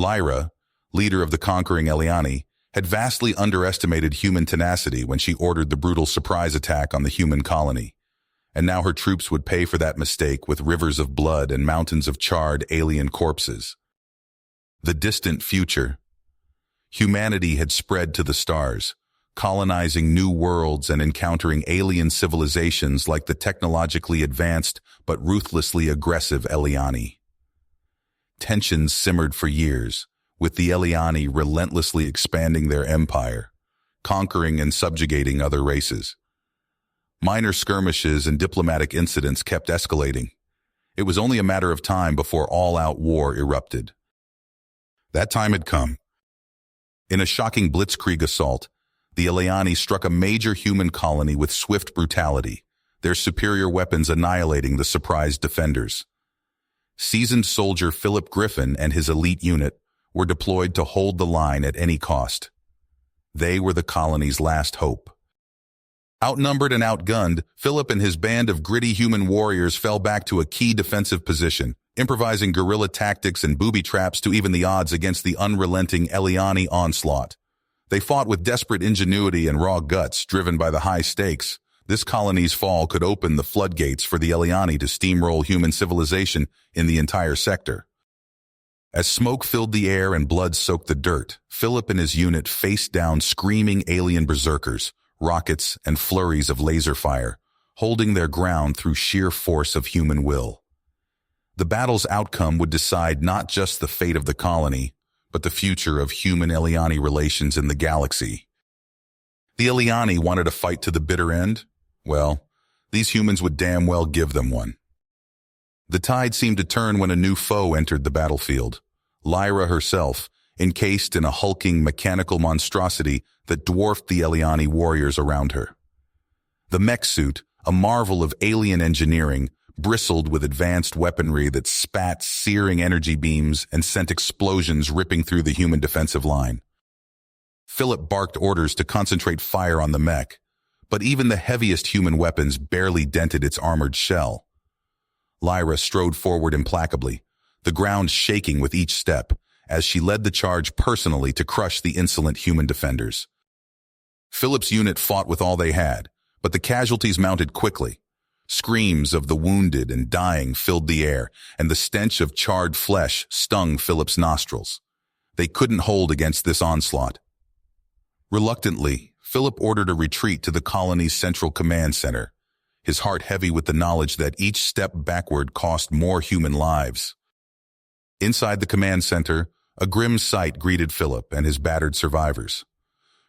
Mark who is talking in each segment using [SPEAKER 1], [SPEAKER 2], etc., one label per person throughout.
[SPEAKER 1] Lyra, leader of the conquering Eliani, had vastly underestimated human tenacity when she ordered the brutal surprise attack on the human colony. And now her troops would pay for that mistake with rivers of blood and mountains of charred alien corpses. The distant future. Humanity had spread to the stars, colonizing new worlds and encountering alien civilizations like the technologically advanced but ruthlessly aggressive Eliani. Tensions simmered for years, with the Eliani relentlessly expanding their empire, conquering and subjugating other races. Minor skirmishes and diplomatic incidents kept escalating. It was only a matter of time before all-out war erupted. That time had come. In a shocking blitzkrieg assault, the Eliani struck a major human colony with swift brutality, their superior weapons annihilating the surprised defenders. Seasoned soldier Philip Griffin and his elite unit were deployed to hold the line at any cost. They were the colony's last hope. Outnumbered and outgunned, Philip and his band of gritty human warriors fell back to a key defensive position, improvising guerrilla tactics and booby traps to even the odds against the unrelenting Eliani onslaught. They fought with desperate ingenuity and raw guts, driven by the high stakes. This colony's fall could open the floodgates for the Eliani to steamroll human civilization in the entire sector. As smoke filled the air and blood soaked the dirt, Philip and his unit faced down screaming alien berserkers, rockets, and flurries of laser fire, holding their ground through sheer force of human will. The battle's outcome would decide not just the fate of the colony, but the future of human-Eliani relations in the galaxy. The Eliani wanted a fight to the bitter end? Well, these humans would damn well give them one. The tide seemed to turn when a new foe entered the battlefield. Lyra herself, encased in a hulking mechanical monstrosity that dwarfed the Eliani warriors around her. The mech suit, a marvel of alien engineering, bristled with advanced weaponry that spat searing energy beams and sent explosions ripping through the human defensive line. Philip barked orders to concentrate fire on the mech, but even the heaviest human weapons barely dented its armored shell. Lyra strode forward implacably, the ground shaking with each step, as she led the charge personally to crush the insolent human defenders. Philip's unit fought with all they had, but the casualties mounted quickly. Screams of the wounded and dying filled the air, and the stench of charred flesh stung Philip's nostrils. They couldn't hold against this onslaught. Reluctantly, Philip ordered a retreat to the colony's central command center, his heart heavy with the knowledge that each step backward cost more human lives. Inside the command center, a grim sight greeted Philip and his battered survivors.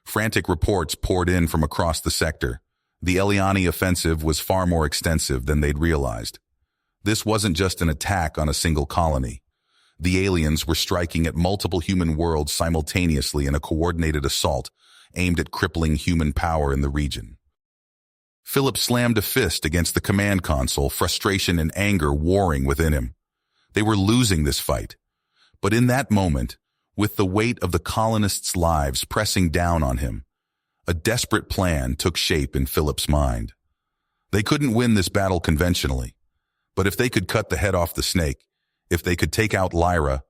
[SPEAKER 1] Frantic reports poured in from across the sector. The Eliani offensive was far more extensive than they'd realized. This wasn't just an attack on a single colony. The aliens were striking at multiple human worlds simultaneously in a coordinated assault aimed at crippling human power in the region. Philip slammed a fist against the command console, frustration and anger warring within him. They were losing this fight. But in that moment, with the weight of the colonists' lives pressing down on him, a desperate plan took shape in Philip's mind. They couldn't win this battle conventionally, but if they could cut the head off the snake, if they could take out Lyra,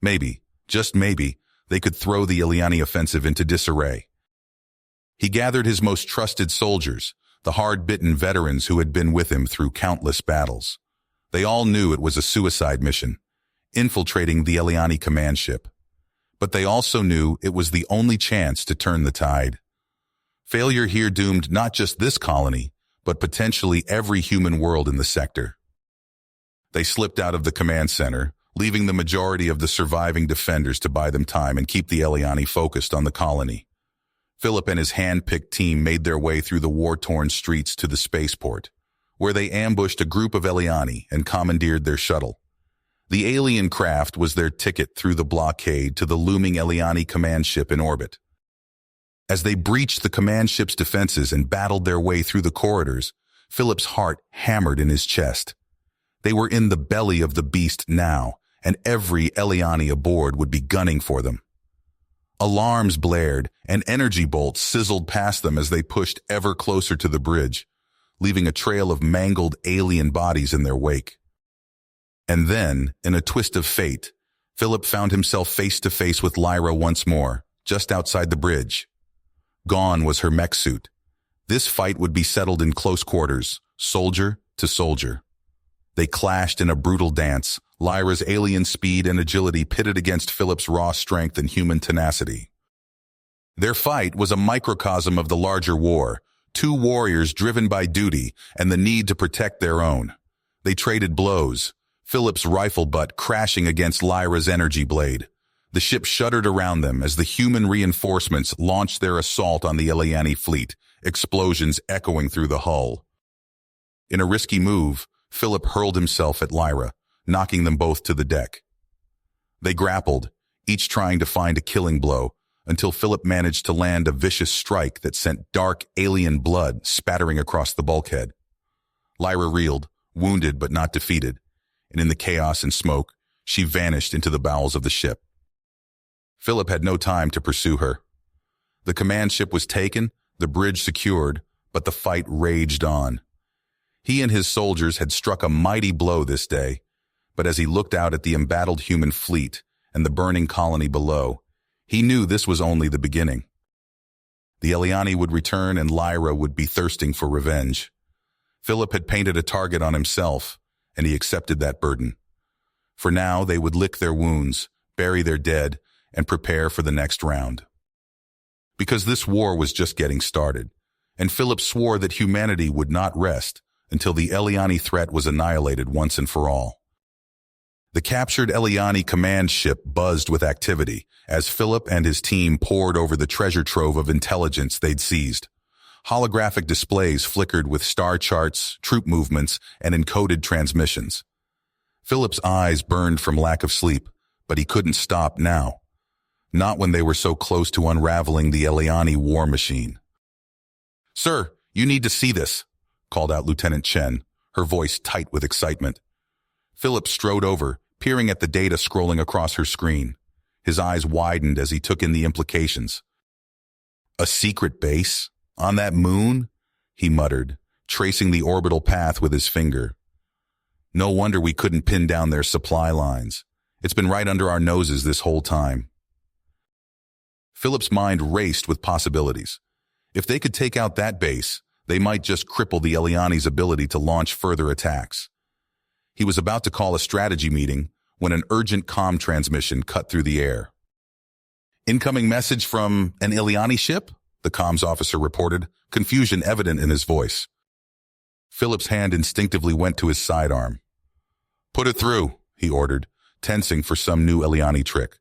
[SPEAKER 1] maybe, just maybe, they could throw the Eliani offensive into disarray. He gathered his most trusted soldiers, the hard-bitten veterans who had been with him through countless battles. They all knew it was a suicide mission, infiltrating the Eliani command ship. But they also knew it was the only chance to turn the tide. Failure here doomed not just this colony, but potentially every human world in the sector. They slipped out of the command center, leaving the majority of the surviving defenders to buy them time and keep the Eliani focused on the colony. Philip and his hand-picked team made their way through the war-torn streets to the spaceport, where they ambushed a group of Eliani and commandeered their shuttle. The alien craft was their ticket through the blockade to the looming Eliani command ship in orbit. As they breached the command ship's defenses and battled their way through the corridors, Philip's heart hammered in his chest. They were in the belly of the beast now, and every Eliani aboard would be gunning for them. Alarms blared, and energy bolts sizzled past them as they pushed ever closer to the bridge, leaving a trail of mangled alien bodies in their wake. And then, in a twist of fate, Philip found himself face to face with Lyra once more, just outside the bridge. Gone was her mech suit. This fight would be settled in close quarters, soldier to soldier. They clashed in a brutal dance, Lyra's alien speed and agility pitted against Philip's raw strength and human tenacity. Their fight was a microcosm of the larger war, two warriors driven by duty and the need to protect their own. They traded blows, Philip's rifle butt crashing against Lyra's energy blade. The ship shuddered around them as the human reinforcements launched their assault on the Eliani fleet, explosions echoing through the hull. In a risky move, Philip hurled himself at Lyra, knocking them both to the deck. They grappled, each trying to find a killing blow, until Philip managed to land a vicious strike that sent dark alien blood spattering across the bulkhead. Lyra reeled, wounded but not defeated, and in the chaos and smoke, she vanished into the bowels of the ship. Philip had no time to pursue her. The command ship was taken, the bridge secured, but the fight raged on. He and his soldiers had struck a mighty blow this day, but as he looked out at the embattled human fleet and the burning colony below, he knew this was only the beginning. The Eliani would return and Lyra would be thirsting for revenge. Philip had painted a target on himself, and he accepted that burden. For now, they would lick their wounds, bury their dead, and prepare for the next round. Because this war was just getting started, and Philip swore that humanity would not rest until the Eliani threat was annihilated once and for all. The captured Eliani command ship buzzed with activity as Philip and his team pored over the treasure trove of intelligence they'd seized. Holographic displays flickered with star charts, troop movements, and encoded transmissions. Philip's eyes burned from lack of sleep, but he couldn't stop now. Not when they were so close to unraveling the Eliani war machine. "Sir, you need to see this," called out Lieutenant Chen, her voice tight with excitement. Philip strode over, peering at the data scrolling across her screen. His eyes widened as he took in the implications. "A secret base? On that moon?" he muttered, tracing the orbital path with his finger. "No wonder we couldn't pin down their supply lines. It's been right under our noses this whole time." Philip's mind raced with possibilities. If they could take out that base, they might just cripple the Eliani's ability to launch further attacks. He was about to call a strategy meeting when an urgent comm transmission cut through the air. "Incoming message from an Eliani ship?" the comms officer reported, confusion evident in his voice. Philip's hand instinctively went to his sidearm. "Put it through," he ordered, tensing for some new Eliani trick.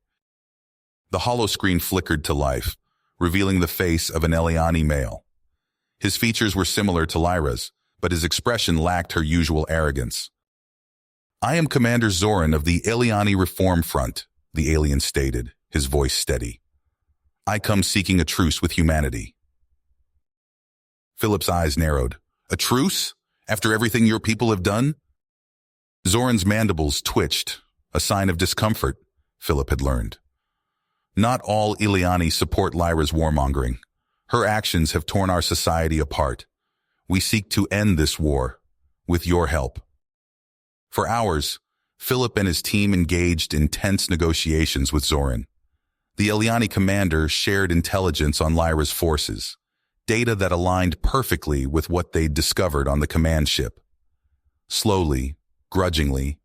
[SPEAKER 1] The holoscreen flickered to life, revealing the face of an Eliani male. His features were similar to Lyra's, but his expression lacked her usual arrogance. "I am Commander Zoran of the Eliani Reform Front," the alien stated, his voice steady. "I come seeking a truce with humanity." Philip's eyes narrowed. "A truce? After everything your people have done?" Zoran's mandibles twitched, a sign of discomfort, Philip had learned. "Not all Eliani support Lyra's warmongering. Her actions have torn our society apart. We seek to end this war, with your help." For hours, Philip and his team engaged in tense negotiations with Zoran. The Eliani commander shared intelligence on Lyra's forces, data that aligned perfectly with what they'd discovered on the command ship. Slowly, grudgingly,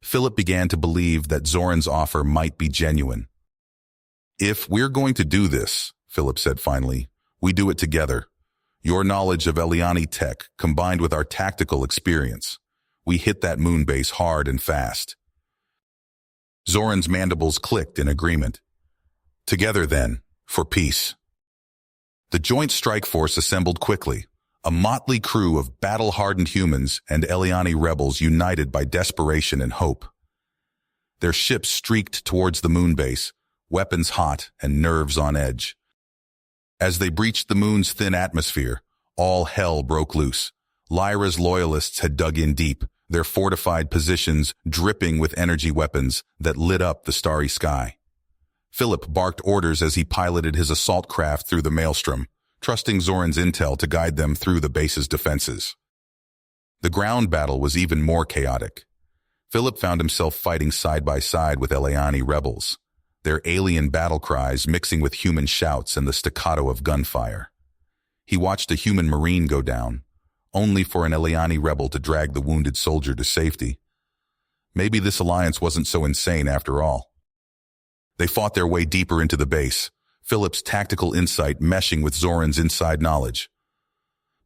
[SPEAKER 1] Philip began to believe that Zoran's offer might be genuine. "If we're going to do this," Philip said finally, "we do it together. Your knowledge of Eliani tech combined with our tactical experience. We hit that moon base hard and fast." Zoran's mandibles clicked in agreement. "Together then, for peace." The Joint Strike Force assembled quickly, a motley crew of battle-hardened humans and Eliani rebels united by desperation and hope. Their ships streaked towards the moon base, weapons hot and nerves on edge. As they breached the moon's thin atmosphere, all hell broke loose. Lyra's loyalists had dug in deep, their fortified positions dripping with energy weapons that lit up the starry sky. Philip barked orders as he piloted his assault craft through the maelstrom, trusting Zoran's intel to guide them through the base's defenses. The ground battle was even more chaotic. Philip found himself fighting side by side with Eliani rebels, their alien battle cries mixing with human shouts and the staccato of gunfire. He watched a human marine go down, only for an Eliani rebel to drag the wounded soldier to safety. Maybe this alliance wasn't so insane after all. They fought their way deeper into the base, Philip's tactical insight meshing with Zoran's inside knowledge.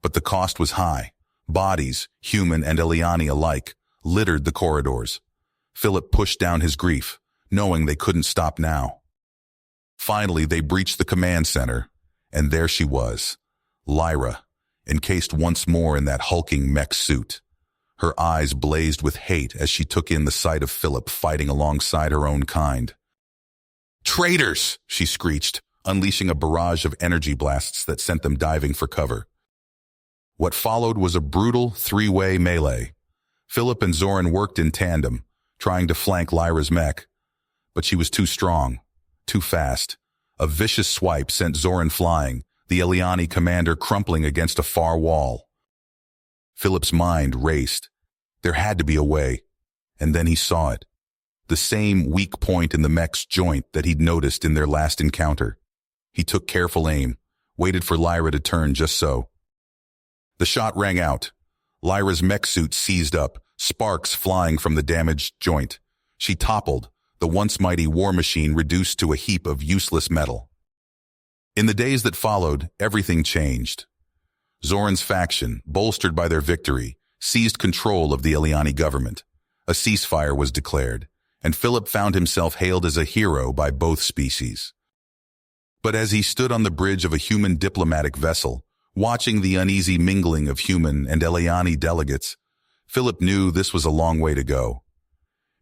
[SPEAKER 1] But the cost was high. Bodies, human and Eliani alike, littered the corridors. Philip pushed down his grief, knowing they couldn't stop now. Finally, they breached the command center, and there she was, Lyra, encased once more in that hulking mech suit. Her eyes blazed with hate as she took in the sight of Philip fighting alongside her own kind. "Traitors!" she screeched, unleashing a barrage of energy blasts that sent them diving for cover. What followed was a brutal three-way melee. Philip and Zoran worked in tandem, trying to flank Lyra's mech, but she was too strong, too fast. A vicious swipe sent Zoran flying, the Eliani commander crumpling against a far wall. Philip's mind raced. There had to be a way, and then he saw it. The same weak point in the mech's joint that he'd noticed in their last encounter. He took careful aim, waited for Lyra to turn just so. The shot rang out. Lyra's mech suit seized up, sparks flying from the damaged joint. She toppled, the once mighty war machine reduced to a heap of useless metal. In the days that followed, everything changed. Zoran's faction, bolstered by their victory, seized control of the Eliani government. A ceasefire was declared, and Philip found himself hailed as a hero by both species. But as he stood on the bridge of a human diplomatic vessel, watching the uneasy mingling of human and Eliani delegates, Philip knew this was a long way to go.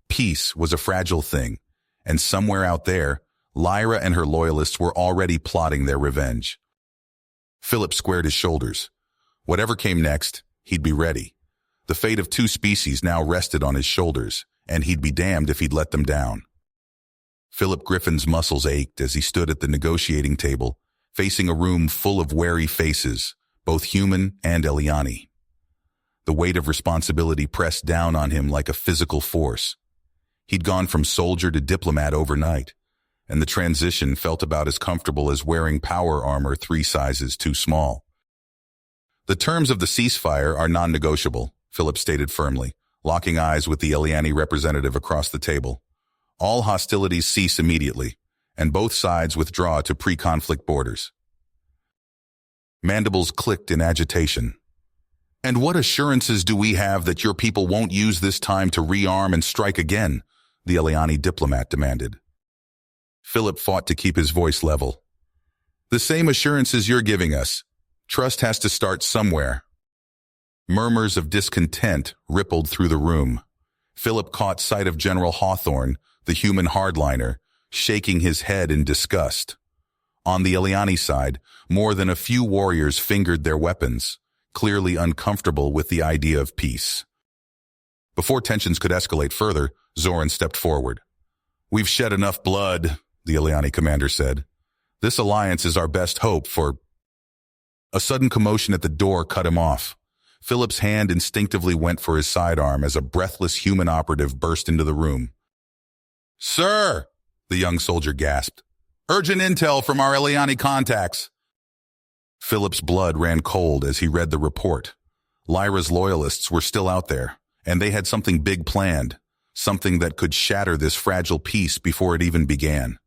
[SPEAKER 1] Peace was a fragile thing, and somewhere out there, Lyra and her loyalists were already plotting their revenge. Philip squared his shoulders. Whatever came next, he'd be ready. The fate of two species now rested on his shoulders, and he'd be damned if he'd let them down. Philip Griffin's muscles ached as he stood at the negotiating table, facing a room full of wary faces, both human and Eliani. The weight of responsibility pressed down on him like a physical force. He'd gone from soldier to diplomat overnight, and the transition felt about as comfortable as wearing power armor 3 sizes too small. "The terms of the ceasefire are non-negotiable," Philip stated firmly, locking eyes with the Eliani representative across the table. "All hostilities cease immediately, and both sides withdraw to pre-conflict borders." Mandibles clicked in agitation. "And what assurances do we have that your people won't use this time to rearm and strike again?" the Eliani diplomat demanded. Philip fought to keep his voice level. "The same assurances you're giving us. Trust has to start somewhere." Murmurs of discontent rippled through the room. Philip caught sight of General Hawthorne, the human hardliner, shaking his head in disgust. On the Eliani side, more than a few warriors fingered their weapons, clearly uncomfortable with the idea of peace. Before tensions could escalate further, Zoran stepped forward. "We've shed enough blood," the Eliani commander said. "This alliance is our best hope for—" A sudden commotion at the door cut him off. Philip's hand instinctively went for his sidearm as a breathless human operative burst into the room. "Sir!" the young soldier gasped. "Urgent intel from our Eliani contacts." Philip's blood ran cold as he read the report. Lyra's loyalists were still out there, and they had something big planned, something that could shatter this fragile peace before it even began.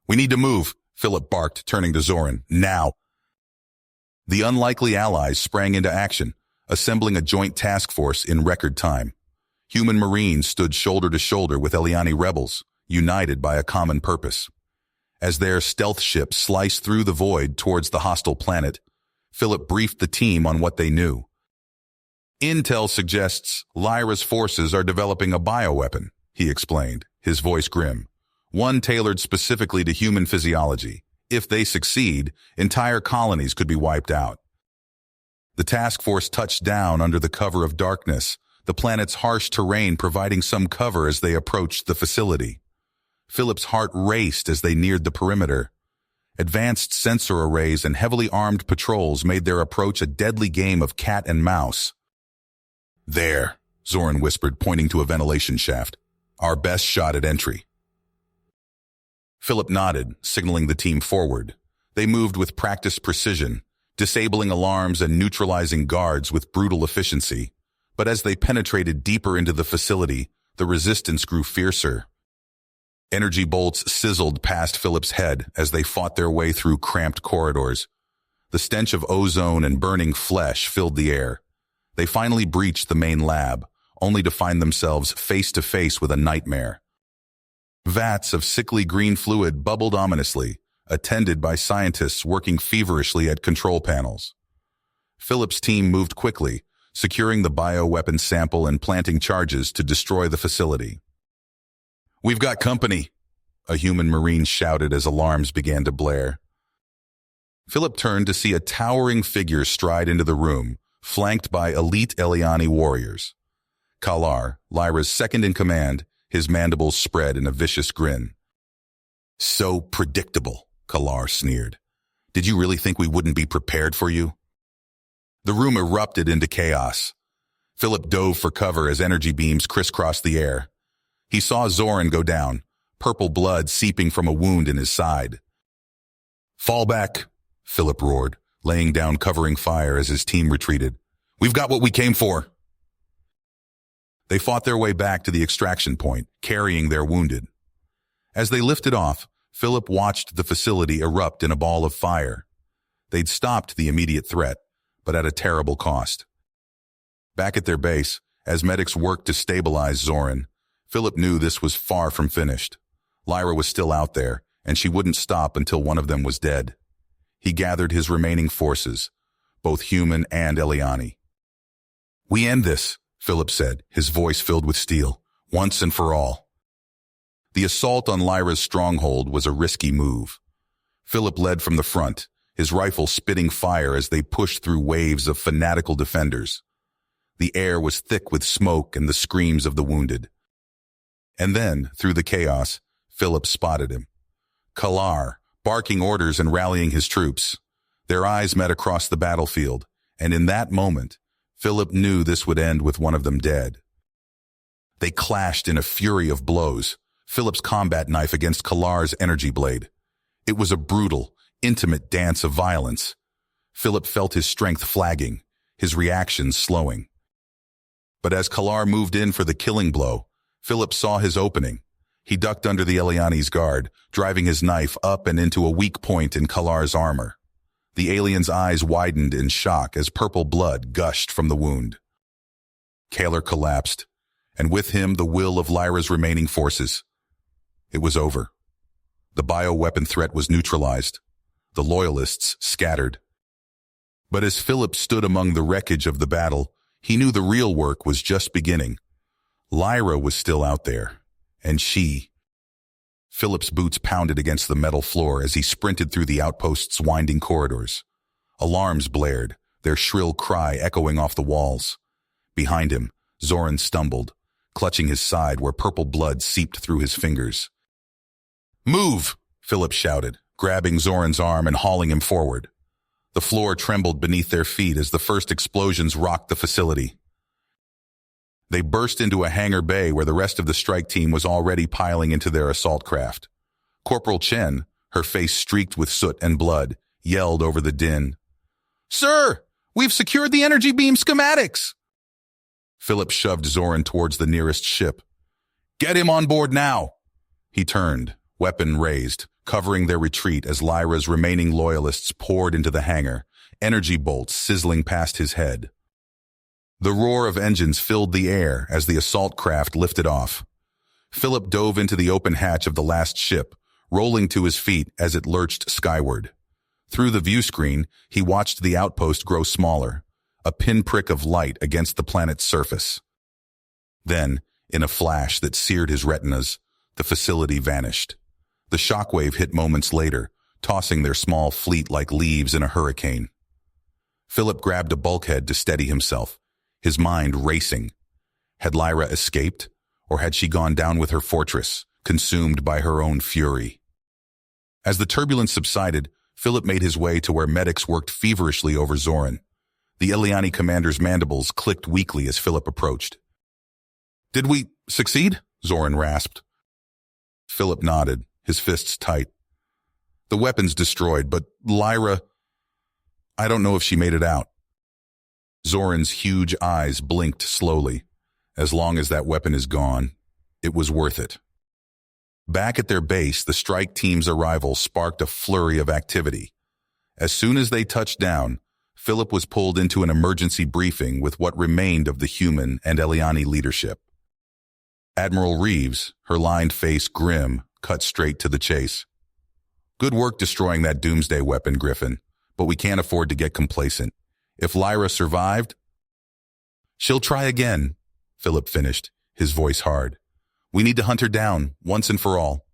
[SPEAKER 1] "We need to move," Philip barked, turning to Zoran. "Now!" The unlikely allies sprang into action, assembling a joint task force in record time. Human Marines stood shoulder to shoulder with Eliani rebels, united by a common purpose. As their stealth ship sliced through the void towards the hostile planet, Philip briefed the team on what they knew. "Intel suggests Lyra's forces are developing a bioweapon," he explained, his voice grim. "One tailored specifically to human physiology. If they succeed, entire colonies could be wiped out." The task force touched down under the cover of darkness, the planet's harsh terrain providing some cover as they approached the facility. Philip's heart raced as they neared the perimeter. Advanced sensor arrays and heavily armed patrols made their approach a deadly game of cat and mouse. "There," Zoran whispered, pointing to a ventilation shaft. Our best shot at entry. Philip nodded, signaling the team forward. They moved with practiced precision, disabling alarms and neutralizing guards with brutal efficiency. But as they penetrated deeper into the facility, the resistance grew fiercer. Energy bolts sizzled past Philip's head as they fought their way through cramped corridors. The stench of ozone and burning flesh filled the air. They finally breached the main lab, only to find themselves face to face with a nightmare. Vats of sickly green fluid bubbled ominously, attended by scientists working feverishly at control panels. Philip's team moved quickly, securing the bioweapon sample and planting charges to destroy the facility. "We've got company," a human marine shouted as alarms began to blare. Philip turned to see a towering figure stride into the room, flanked by elite Eliani warriors. Kalar, Lyra's second-in-command, his mandibles spread in a vicious grin. "So predictable," Kalar sneered. "Did you really think we wouldn't be prepared for you?" The room erupted into chaos. Philip dove for cover as energy beams crisscrossed the air. He saw Zoran go down, purple blood seeping from a wound in his side. "Fall back," Philip roared, laying down covering fire as his team retreated. "We've got what we came for." They fought their way back to the extraction point, carrying their wounded. As they lifted off, Philip watched the facility erupt in a ball of fire. They'd stopped the immediate threat, but at a terrible cost. Back at their base, as medics worked to stabilize Zoran, Philip knew this was far from finished. Lyra was still out there, and she wouldn't stop until one of them was dead. He gathered his remaining forces, both human and Eliani. "We end this," Philip said, his voice filled with steel, "once and for all." The assault on Lyra's stronghold was a risky move. Philip led from the front, his rifle spitting fire as they pushed through waves of fanatical defenders. The air was thick with smoke and the screams of the wounded. And then, through the chaos, Philip spotted him. Kalar, barking orders and rallying his troops. Their eyes met across the battlefield, and in that moment, Philip knew this would end with one of them dead. They clashed in a fury of blows, Philip's combat knife against Kalar's energy blade. It was a brutal, intimate dance of violence. Philip felt his strength flagging, his reactions slowing. But as Kalar moved in for the killing blow, Philip saw his opening. He ducked under the Eliani's guard, driving his knife up and into a weak point in Kalar's armor. The alien's eyes widened in shock as purple blood gushed from the wound. Kalar collapsed, and with him the will of Lyra's remaining forces. It was over. The bioweapon threat was neutralized. The loyalists scattered. But as Philip stood among the wreckage of the battle, he knew the real work was just beginning. Lyra was still out there, and she... Philip's boots pounded against the metal floor as he sprinted through the outpost's winding corridors. Alarms blared, their shrill cry echoing off the walls. Behind him, Zoran stumbled, clutching his side where purple blood seeped through his fingers. "Move!" Philip shouted, grabbing Zoran's arm and hauling him forward. The floor trembled beneath their feet as the first explosions rocked the facility. They burst into a hangar bay where the rest of the strike team was already piling into their assault craft. Corporal Chen, her face streaked with soot and blood, yelled over the din. "Sir, we've secured the energy beam schematics!" Philip shoved Zoran towards the nearest ship. "Get him on board now!" He turned, weapon raised, covering their retreat as Lyra's remaining loyalists poured into the hangar, energy bolts sizzling past his head. The roar of engines filled the air as the assault craft lifted off. Philip dove into the open hatch of the last ship, rolling to his feet as it lurched skyward. Through the view screen, he watched the outpost grow smaller, a pinprick of light against the planet's surface. Then, in a flash that seared his retinas, the facility vanished. The shockwave hit moments later, tossing their small fleet like leaves in a hurricane. Philip grabbed a bulkhead to steady himself, his mind racing. Had Lyra escaped, or had she gone down with her fortress, consumed by her own fury? As the turbulence subsided, Philip made his way to where medics worked feverishly over Zoran. The Eliani commander's mandibles clicked weakly as Philip approached. Did we succeed? Zoran rasped. Philip nodded, his fists tight. The weapon's destroyed, but Lyra, I don't know if she made it out. Zoran's huge eyes blinked slowly. As long as that weapon is gone, it was worth it. Back at their base, the strike team's arrival sparked a flurry of activity. As soon as they touched down, Philip was pulled into an emergency briefing with what remained of the human and Eliani leadership. Admiral Reeves, her lined face grim, cut straight to the chase. Good work destroying that doomsday weapon, Griffin, but we can't afford to get complacent. If Lyra survived, she'll try again, Philip finished, his voice hard. We need to hunt her down, once and for all.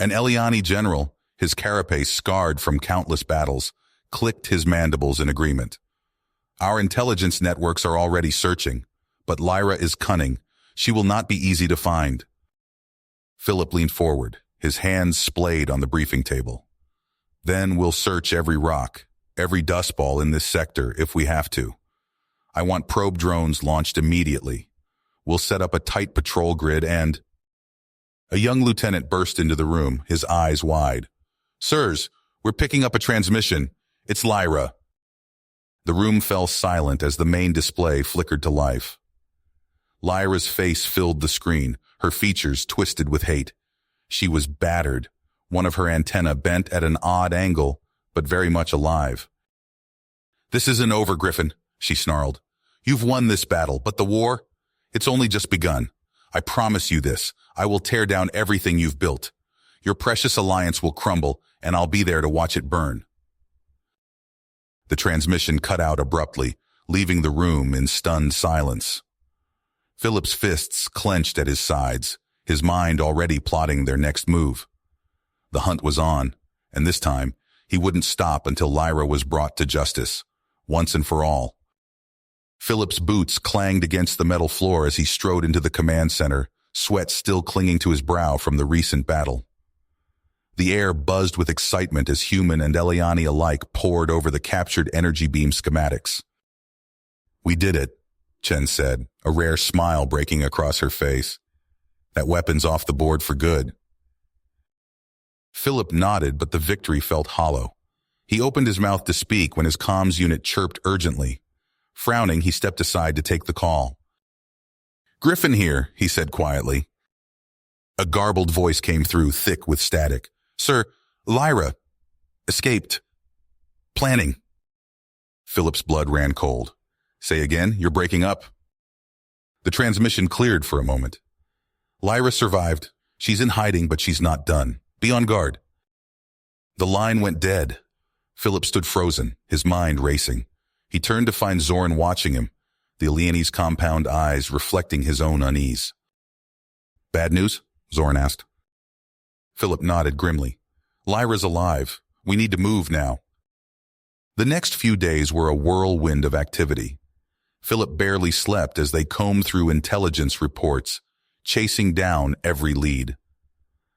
[SPEAKER 1] An Eliani general, his carapace scarred from countless battles, clicked his mandibles in agreement. Our intelligence networks are already searching, but Lyra is cunning. She will not be easy to find. Philip leaned forward, his hands splayed on the briefing table. Then we'll search every rock, every dust ball in this sector if we have to. I want probe drones launched immediately. We'll set up a tight patrol grid and... A young lieutenant burst into the room, his eyes wide. Sirs, we're picking up a transmission. It's Lyra. The room fell silent as the main display flickered to life. Lyra's face filled the screen, her features twisted with hate. She was battered, one of her antennae bent at an odd angle, but very much alive. This isn't over, Griffin, she snarled. You've won this battle, but the war? It's only just begun. I promise you this. I will tear down everything you've built. Your precious alliance will crumble, and I'll be there to watch it burn. The transmission cut out abruptly, leaving the room in stunned silence. Philip's fists clenched at his sides, his mind already plotting their next move. The hunt was on, and this time, he wouldn't stop until Lyra was brought to justice, once and for all. Philip's boots clanged against the metal floor as he strode into the command center, sweat still clinging to his brow from the recent battle. The air buzzed with excitement as human and Eliani alike poured over the captured energy beam schematics. We did it, Chen said, a rare smile breaking across her face. That weapon's off the board for good. Philip nodded, but the victory felt hollow. He opened his mouth to speak when his comms unit chirped urgently. Frowning, he stepped aside to take the call. Griffin here, he said quietly. A garbled voice came through, thick with static. Sir, Lyra escaped. Planning. Philip's blood ran cold. Say again, you're breaking up. The transmission cleared for a moment. Lyra survived. She's in hiding, but she's not done. Be on guard. The line went dead. Philip stood frozen, his mind racing. He turned to find Zoran watching him, the Eliani's compound eyes reflecting his own unease. Bad news? Zoran asked. Philip nodded grimly. Lyra's alive. We need to move now. The next few days were a whirlwind of activity. Philip barely slept as they combed through intelligence reports, chasing down every lead.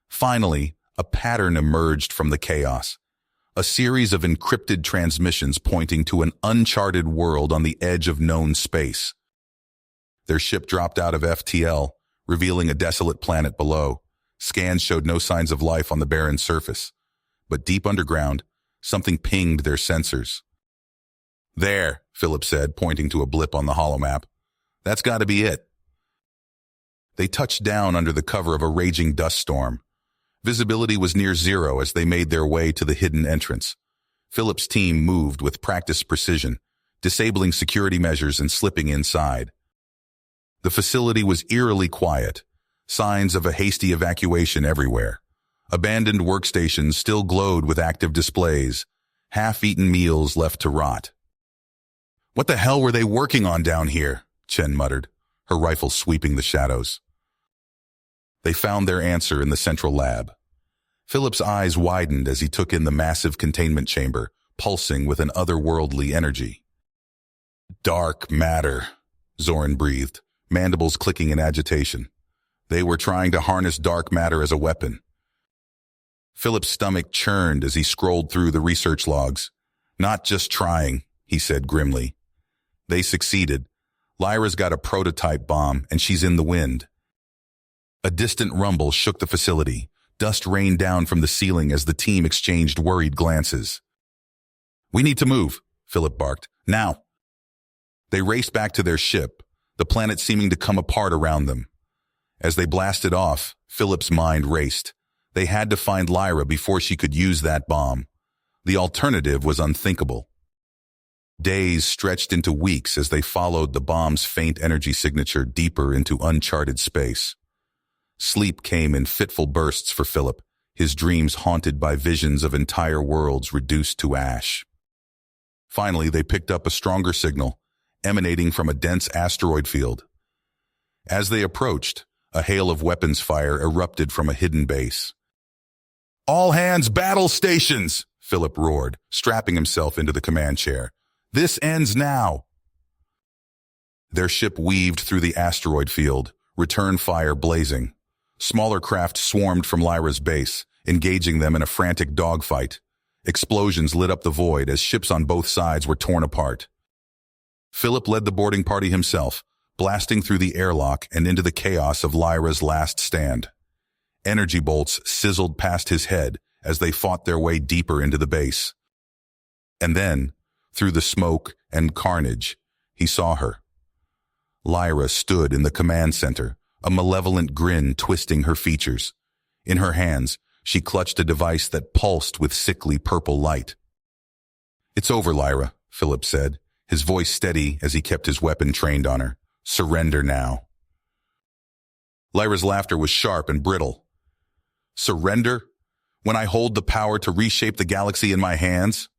[SPEAKER 1] Finally, a pattern emerged from the chaos. A series of encrypted transmissions pointing to an uncharted world on the edge of known space. Their ship dropped out of FTL, revealing a desolate planet below. Scans showed no signs of life on the barren surface. But deep underground, something pinged their sensors. There, Philip said, pointing to a blip on the holomap. That's got to be it. They touched down under the cover of a raging dust storm. Visibility was near zero as they made their way to the hidden entrance. Philip's team moved with practiced precision, disabling security measures and slipping inside. The facility was eerily quiet, signs of a hasty evacuation everywhere. Abandoned workstations still glowed with active displays, half-eaten meals left to rot. What the hell were they working on down here? Chen muttered, her rifle sweeping the shadows. They found their answer in the central lab. Philip's eyes widened as he took in the massive containment chamber, pulsing with an otherworldly energy. Dark matter, Zoran breathed, mandibles clicking in agitation. They were trying to harness dark matter as a weapon. Philip's stomach churned as he scrolled through the research logs. Not just trying, he said grimly. They succeeded. Lyra's got a prototype bomb, and she's in the wind. A distant rumble shook the facility. Dust rained down from the ceiling as the team exchanged worried glances. "We need to move," Philip barked. "Now!" They raced back to their ship, the planet seeming to come apart around them. As they blasted off, Philip's mind raced. They had to find Lyra before she could use that bomb. The alternative was unthinkable. Days stretched into weeks as they followed the bomb's faint energy signature deeper into uncharted space. Sleep came in fitful bursts for Philip, his dreams haunted by visions of entire worlds reduced to ash. Finally, they picked up a stronger signal, emanating from a dense asteroid field. As they approached, a hail of weapons fire erupted from a hidden base. "All hands battle stations!" Philip roared, strapping himself into the command chair. "This ends now!" Their ship weaved through the asteroid field, return fire blazing. Smaller craft swarmed from Lyra's base, engaging them in a frantic dogfight. Explosions lit up the void as ships on both sides were torn apart. Philip led the boarding party himself, blasting through the airlock and into the chaos of Lyra's last stand. Energy bolts sizzled past his head as they fought their way deeper into the base. And then, through the smoke and carnage, he saw her. Lyra stood in the command center, a malevolent grin twisting her features. In her hands, she clutched a device that pulsed with sickly purple light. "It's over, Lyra," Philip said, his voice steady as he kept his weapon trained on her. "Surrender now." Lyra's laughter was sharp and brittle. "Surrender? When I hold the power to reshape the galaxy in my hands?"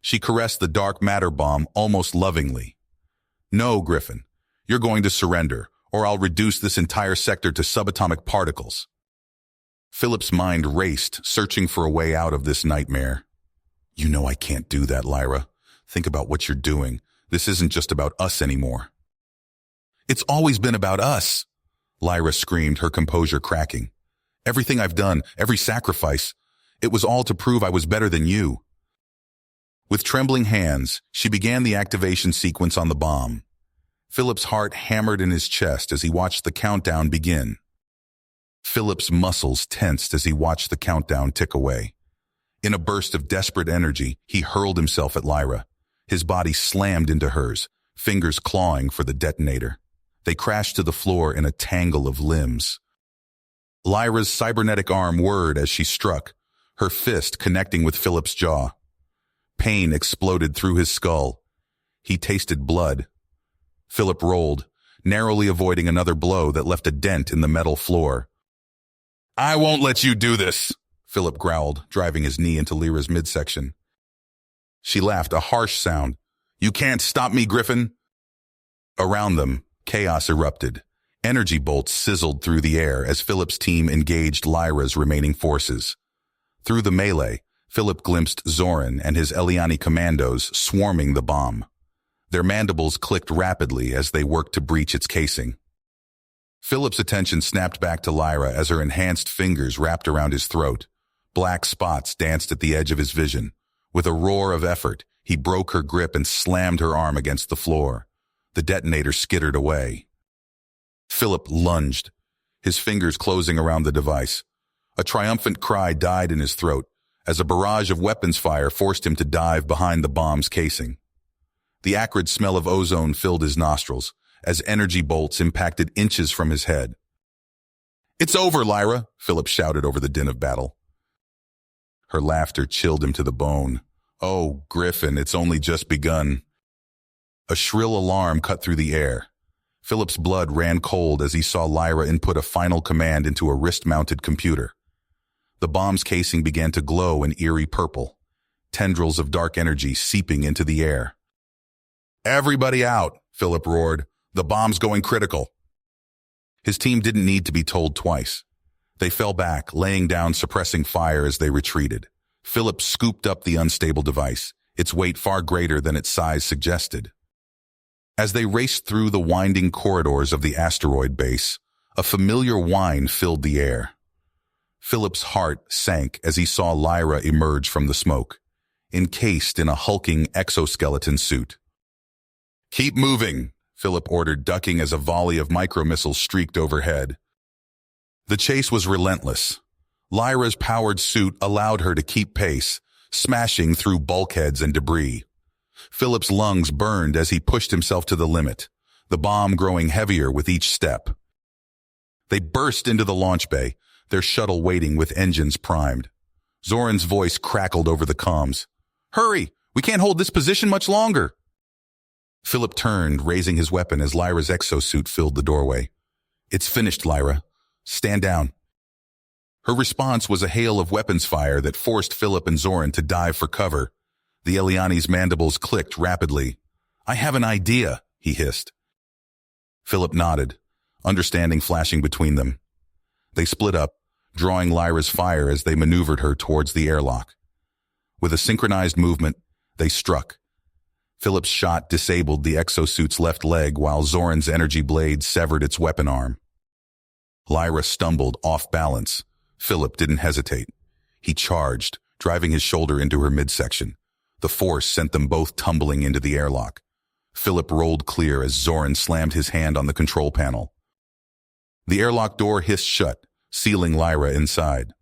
[SPEAKER 1] She caressed the dark matter bomb almost lovingly. "No, Griffin, you're going to surrender, or I'll reduce this entire sector to subatomic particles." Philip's mind raced, searching for a way out of this nightmare. "You know I can't do that, Lyra. Think about what you're doing. This isn't just about us anymore." "It's always been about us," Lyra screamed, her composure cracking. "Everything I've done, every sacrifice, it was all to prove I was better than you." With trembling hands, she began the activation sequence on the bomb. Philip's heart hammered in his chest as he watched the countdown begin. Philip's muscles tensed as he watched the countdown tick away. In a burst of desperate energy, he hurled himself at Lyra. His body slammed into hers, fingers clawing for the detonator. They crashed to the floor in a tangle of limbs. Lyra's cybernetic arm whirred as she struck, her fist connecting with Philip's jaw. Pain exploded through his skull. He tasted blood. Philip rolled, narrowly avoiding another blow that left a dent in the metal floor. "I won't let you do this," Philip growled, driving his knee into Lyra's midsection. She laughed, a harsh sound. "You can't stop me, Griffin." Around them, chaos erupted. Energy bolts sizzled through the air as Philip's team engaged Lyra's remaining forces. Through the melee, Philip glimpsed Zoran and his Eliani commandos swarming the bomb. Their mandibles clicked rapidly as they worked to breach its casing. Philip's attention snapped back to Lyra as her enhanced fingers wrapped around his throat. Black spots danced at the edge of his vision. With a roar of effort, he broke her grip and slammed her arm against the floor. The detonator skittered away. Philip lunged, his fingers closing around the device. A triumphant cry died in his throat as a barrage of weapons fire forced him to dive behind the bomb's casing. The acrid smell of ozone filled his nostrils as energy bolts impacted inches from his head. "It's over, Lyra," Philip shouted over the din of battle. Her laughter chilled him to the bone. "Oh, Griffin, it's only just begun." A shrill alarm cut through the air. Philip's blood ran cold as he saw Lyra input a final command into a wrist-mounted computer. The bomb's casing began to glow an eerie purple, tendrils of dark energy seeping into the air. "Everybody out," Philip roared. "The bomb's going critical." His team didn't need to be told twice. They fell back, laying down suppressing fire as they retreated. Philip scooped up the unstable device, its weight far greater than its size suggested. As they raced through the winding corridors of the asteroid base, a familiar whine filled the air. Philip's heart sank as he saw Lyra emerge from the smoke, encased in a hulking exoskeleton suit. "Keep moving," Philip ordered, ducking as a volley of micromissiles streaked overhead. The chase was relentless. Lyra's powered suit allowed her to keep pace, smashing through bulkheads and debris. Philip's lungs burned as he pushed himself to the limit, the bomb growing heavier with each step. They burst into the launch bay, their shuttle waiting with engines primed. Zoran's voice crackled over the comms. "Hurry! We can't hold this position much longer!" Philip turned, raising his weapon as Lyra's exosuit filled the doorway. "It's finished, Lyra. Stand down." Her response was a hail of weapons fire that forced Philip and Zoran to dive for cover. The Eliani's mandibles clicked rapidly. "I have an idea," he hissed. Philip nodded, understanding flashing between them. They split up, drawing Lyra's fire as they maneuvered her towards the airlock. With a synchronized movement, they struck. Philip's shot disabled the exosuit's left leg while Zoran's energy blade severed its weapon arm. Lyra stumbled off balance. Philip didn't hesitate. He charged, driving his shoulder into her midsection. The force sent them both tumbling into the airlock. Philip rolled clear as Zoran slammed his hand on the control panel. The airlock door hissed shut, sealing Lyra inside.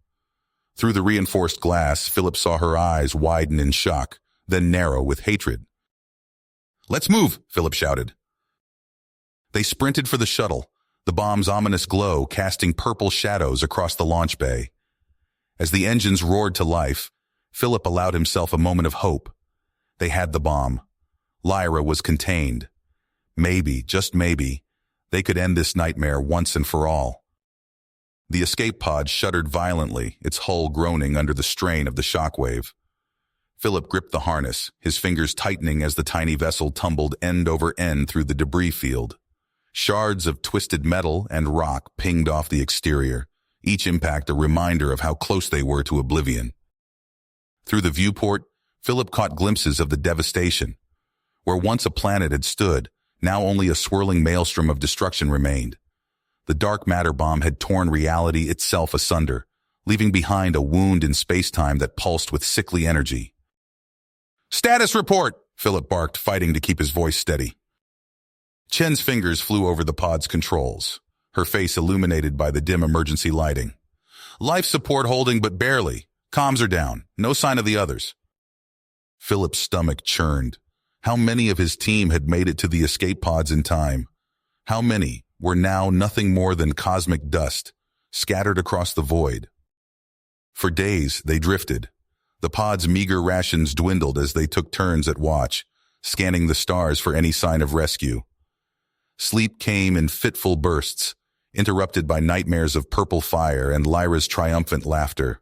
[SPEAKER 1] Through the reinforced glass, Philip saw her eyes widen in shock, then narrow with hatred. "Let's move," Philip shouted. They sprinted for the shuttle, the bomb's ominous glow casting purple shadows across the launch bay. As the engines roared to life, Philip allowed himself a moment of hope. They had the bomb. Lyra was contained. Maybe, just maybe, they could end this nightmare once and for all. The escape pod shuddered violently, its hull groaning under the strain of the shockwave. Philip gripped the harness, his fingers tightening as the tiny vessel tumbled end over end through the debris field. Shards of twisted metal and rock pinged off the exterior, each impact a reminder of how close they were to oblivion. Through the viewport, Philip caught glimpses of the devastation. Where once a planet had stood, now only a swirling maelstrom of destruction remained. The dark matter bomb had torn reality itself asunder, leaving behind a wound in space-time that pulsed with sickly energy. "Status report!" Philip barked, fighting to keep his voice steady. Chen's fingers flew over the pod's controls, her face illuminated by the dim emergency lighting. "Life support holding, but barely. Comms are down. No sign of the others." Philip's stomach churned. How many of his team had made it to the escape pods in time? How many were now nothing more than cosmic dust, scattered across the void? For days, they drifted. The pod's meager rations dwindled as they took turns at watch, scanning the stars for any sign of rescue. Sleep came in fitful bursts, interrupted by nightmares of purple fire and Lyra's triumphant laughter.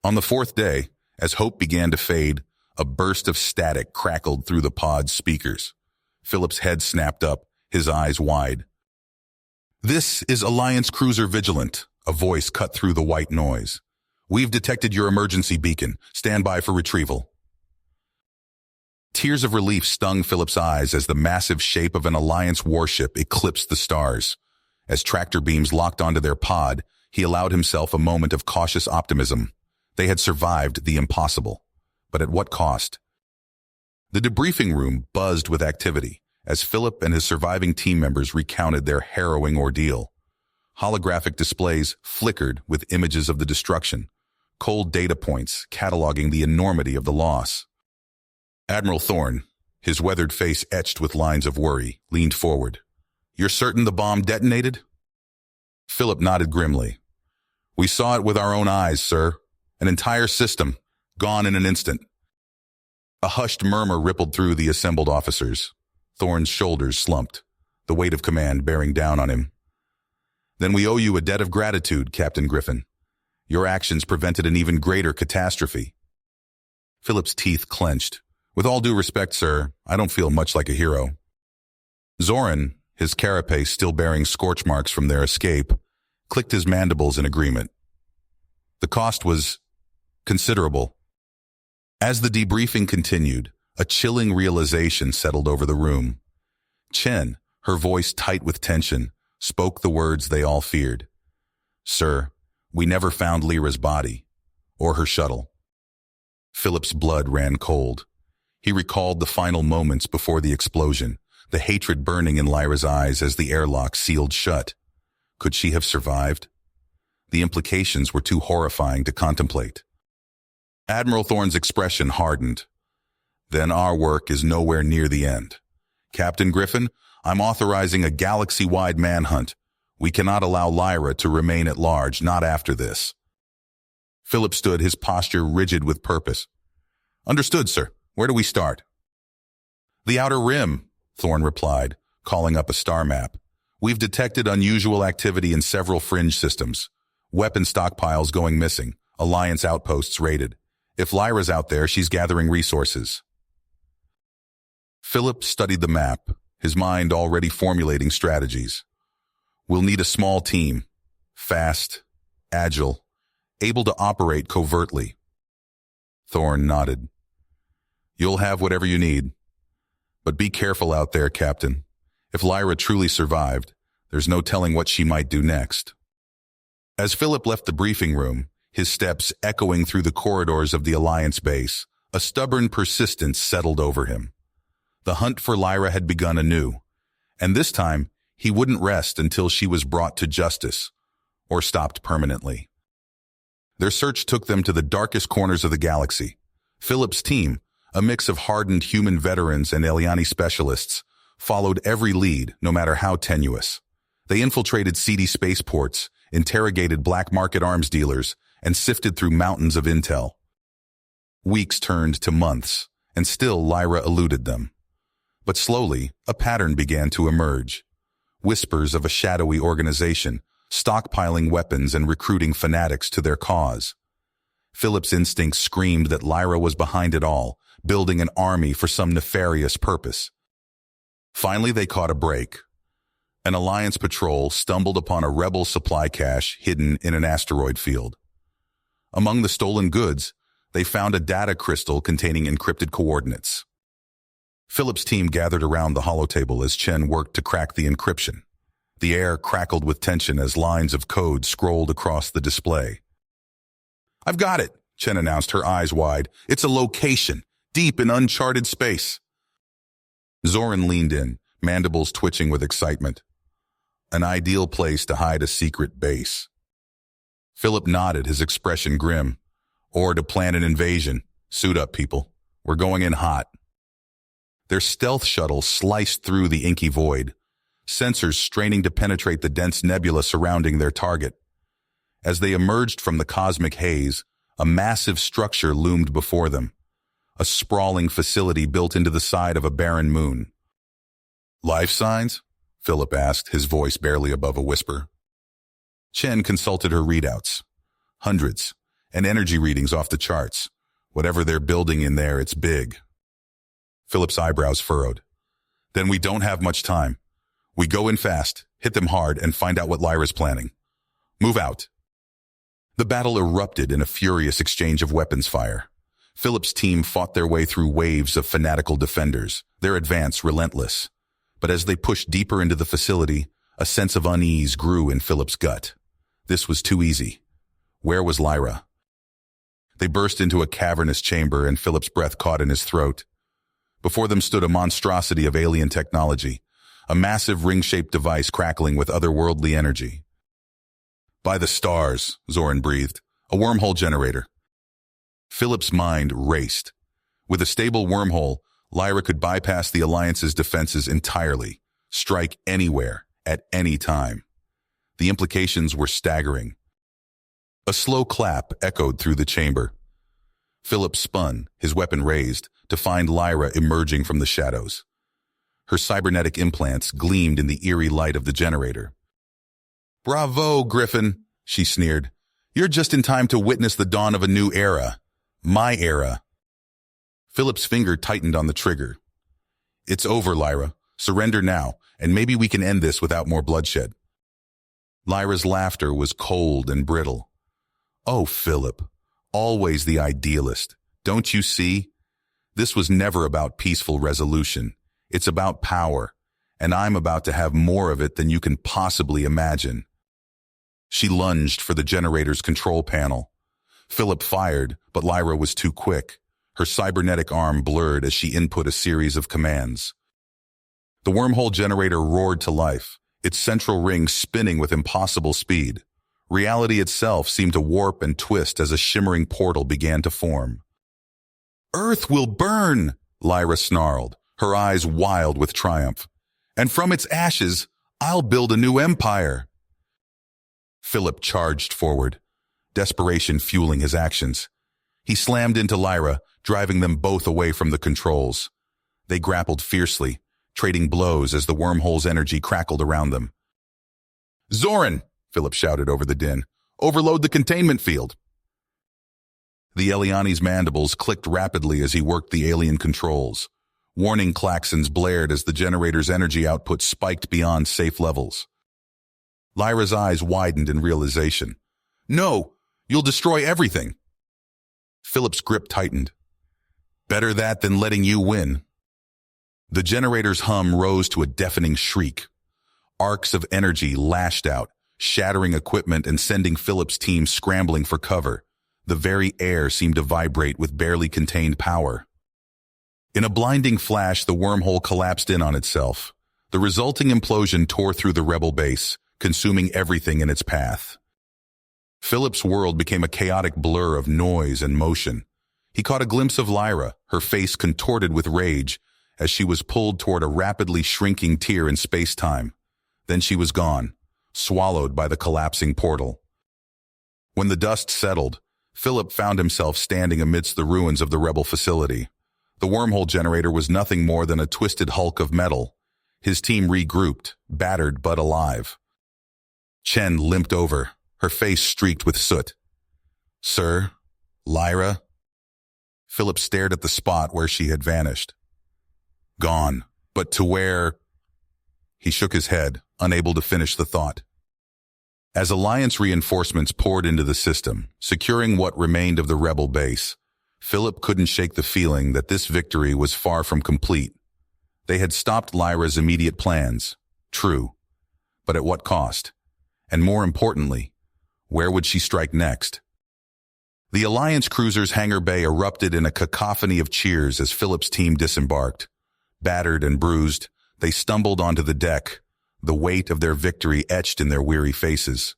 [SPEAKER 1] On the fourth day, as hope began to fade, a burst of static crackled through the pod's speakers. Philip's head snapped up, his eyes wide. "This is Alliance Cruiser Vigilant," a voice cut through the white noise. "We've detected your emergency beacon. Stand by for retrieval." Tears of relief stung Philip's eyes as the massive shape of an Alliance warship eclipsed the stars. As tractor beams locked onto their pod, he allowed himself a moment of cautious optimism. They had survived the impossible. But at what cost? The debriefing room buzzed with activity as Philip and his surviving team members recounted their harrowing ordeal. Holographic displays flickered with images of the destruction, cold data points cataloging the enormity of the loss. Admiral Thorne, his weathered face etched with lines of worry, leaned forward. "You're certain the bomb detonated?" Philip nodded grimly. "We saw it with our own eyes, sir. An entire system, gone in an instant." A hushed murmur rippled through the assembled officers. Thorne's shoulders slumped, the weight of command bearing down on him. "Then we owe you a debt of gratitude, Captain Griffin. Your actions prevented an even greater catastrophe." Philip's teeth clenched. "With all due respect, sir, I don't feel much like a hero." Zoran, his carapace still bearing scorch marks from their escape, clicked his mandibles in agreement. The cost was considerable. As the debriefing continued, a chilling realization settled over the room. Chen, her voice tight with tension, spoke the words they all feared. "Sir, we never found Lyra's body, or her shuttle." Philip's blood ran cold. He recalled the final moments before the explosion, the hatred burning in Lyra's eyes as the airlock sealed shut. Could she have survived? The implications were too horrifying to contemplate. Admiral Thorne's expression hardened. Then our work is nowhere near the end. Captain Griffin, I'm authorizing a galaxy-wide manhunt. We cannot allow Lyra to remain at large, not after this. Philip stood, his posture rigid with purpose. Understood, sir. Where do we start? The Outer Rim, Thorne replied, calling up a star map. We've detected unusual activity in several fringe systems. Weapon stockpiles going missing, Alliance outposts raided. If Lyra's out there, she's gathering resources. Philip studied the map, his mind already formulating strategies. We'll need a small team, fast, agile, able to operate covertly. Thorne nodded. You'll have whatever you need. But be careful out there, Captain. If Lyra truly survived, there's no telling what she might do next. As Philip left the briefing room, his steps echoing through the corridors of the Alliance base, a stubborn persistence settled over him. The hunt for Lyra had begun anew, and this time he wouldn't rest until she was brought to justice, or stopped permanently. Their search took them to the darkest corners of the galaxy. Philip's team, a mix of hardened human veterans and Eliani specialists, followed every lead, no matter how tenuous. They infiltrated seedy spaceports, interrogated black market arms dealers, and sifted through mountains of intel. Weeks turned to months, and still Lyra eluded them. But slowly, a pattern began to emerge. Whispers of a shadowy organization, stockpiling weapons and recruiting fanatics to their cause. Philip's instincts screamed that Lyra was behind it all, building an army for some nefarious purpose. Finally, they caught a break. An Alliance patrol stumbled upon a rebel supply cache hidden in an asteroid field. Among the stolen goods, they found a data crystal containing encrypted coordinates. Philip's team gathered around the holotable as Chen worked to crack the encryption. The air crackled with tension as lines of code scrolled across the display. I've got it, Chen announced, her eyes wide. It's a location, deep in uncharted space. Zoran leaned in, mandibles twitching with excitement. An ideal place to hide a secret base. Philip nodded, his expression grim. Or to plan an invasion. Suit up, people. We're going in hot. Their stealth shuttle sliced through the inky void, sensors straining to penetrate the dense nebula surrounding their target. As they emerged from the cosmic haze, a massive structure loomed before them, a sprawling facility built into the side of a barren moon. Life signs? Philip asked, his voice barely above a whisper. Chen consulted her readouts. Hundreds, and energy readings off the charts. Whatever they're building in there, it's big. Philip's eyebrows furrowed. Then we don't have much time. We go in fast, hit them hard, and find out what Lyra's planning. Move out. The battle erupted in a furious exchange of weapons fire. Philip's team fought their way through waves of fanatical defenders, their advance relentless. But as they pushed deeper into the facility, a sense of unease grew in Philip's gut. This was too easy. Where was Lyra? They burst into a cavernous chamber, and Philip's breath caught in his throat. Before them stood a monstrosity of alien technology, a massive ring-shaped device crackling with otherworldly energy. By the stars, Zoran breathed. A wormhole generator. Philip's mind raced. With a stable wormhole, Lyra could bypass the Alliance's defenses entirely, strike anywhere, at any time. The implications were staggering. A slow clap echoed through the chamber. Philip spun, his weapon raised, to find Lyra emerging from the shadows. Her cybernetic implants gleamed in the eerie light of the generator. "Bravo, Griffin," she sneered. "You're just in time to witness the dawn of a new era. My era." Philip's finger tightened on the trigger. "It's over, Lyra. Surrender now, and maybe we can end this without more bloodshed." Lyra's laughter was cold and brittle. "Oh, Philip, always the idealist. Don't you see? This was never about peaceful resolution. It's about power, and I'm about to have more of it than you can possibly imagine." She lunged for the generator's control panel. Philip fired, but Lyra was too quick. Her cybernetic arm blurred as she input a series of commands. The wormhole generator roared to life, its central ring spinning with impossible speed. Reality itself seemed to warp and twist as a shimmering portal began to form. "Earth will burn!" Lyra snarled, her eyes wild with triumph. "And from its ashes, I'll build a new empire." Philip charged forward, desperation fueling his actions. He slammed into Lyra, driving them both away from the controls. They grappled fiercely, trading blows as the wormhole's energy crackled around them. "Zoran!" Philip shouted over the din. "Overload the containment field!" The Eliani's mandibles clicked rapidly as he worked the alien controls. Warning klaxons blared as the generator's energy output spiked beyond safe levels. Lyra's eyes widened in realization. "No! You'll destroy everything!" Philip's grip tightened. "Better that than letting you win." The generator's hum rose to a deafening shriek. Arcs of energy lashed out, shattering equipment and sending Philip's team scrambling for cover. The very air seemed to vibrate with barely contained power. In a blinding flash, the wormhole collapsed in on itself. The resulting implosion tore through the rebel base, consuming everything in its path. Philip's world became a chaotic blur of noise and motion. He caught a glimpse of Lyra, her face contorted with rage, as she was pulled toward a rapidly shrinking tier in space-time. Then she was gone, swallowed by the collapsing portal. When the dust settled, Philip found himself standing amidst the ruins of the rebel facility. The wormhole generator was nothing more than a twisted hulk of metal. His team regrouped, battered but alive. Chen limped over, her face streaked with soot. "Sir? Lyra?" Philip stared at the spot where she had vanished. "Gone, but to where?" He shook his head, unable to finish the thought. As Alliance reinforcements poured into the system, securing what remained of the rebel base, Philip couldn't shake the feeling that this victory was far from complete. They had stopped Lyra's immediate plans, true, but at what cost? And more importantly, where would she strike next? The Alliance cruiser's hangar bay erupted in a cacophony of cheers as Philip's team disembarked. Battered and bruised, they stumbled onto the deck, the weight of their victory etched in their weary faces.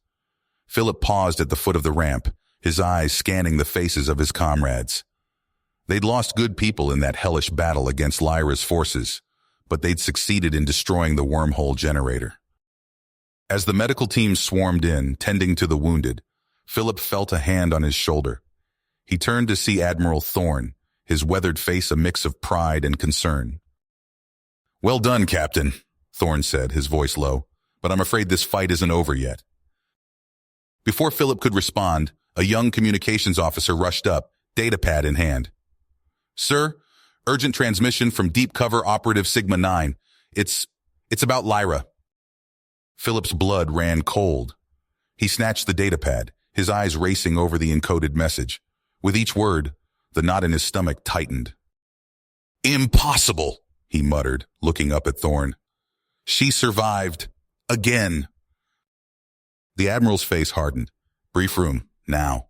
[SPEAKER 1] Philip paused at the foot of the ramp, his eyes scanning the faces of his comrades. They'd lost good people in that hellish battle against Lyra's forces, but they'd succeeded in destroying the wormhole generator. As the medical team swarmed in, tending to the wounded, Philip felt a hand on his shoulder. He turned to see Admiral Thorne, his weathered face a mix of pride and concern. "Well done, Captain," Thorne said, his voice low, "but I'm afraid this fight isn't over yet." Before Philip could respond, a young communications officer rushed up, datapad in hand. "Sir, urgent transmission from Deep Cover Operative Sigma 9. It's about Lyra." Philip's blood ran cold. He snatched the datapad, his eyes racing over the encoded message. With each word, the knot in his stomach tightened. "Impossible," he muttered, looking up at Thorne. "She survived. Again." The Admiral's face hardened. "Brief room, now."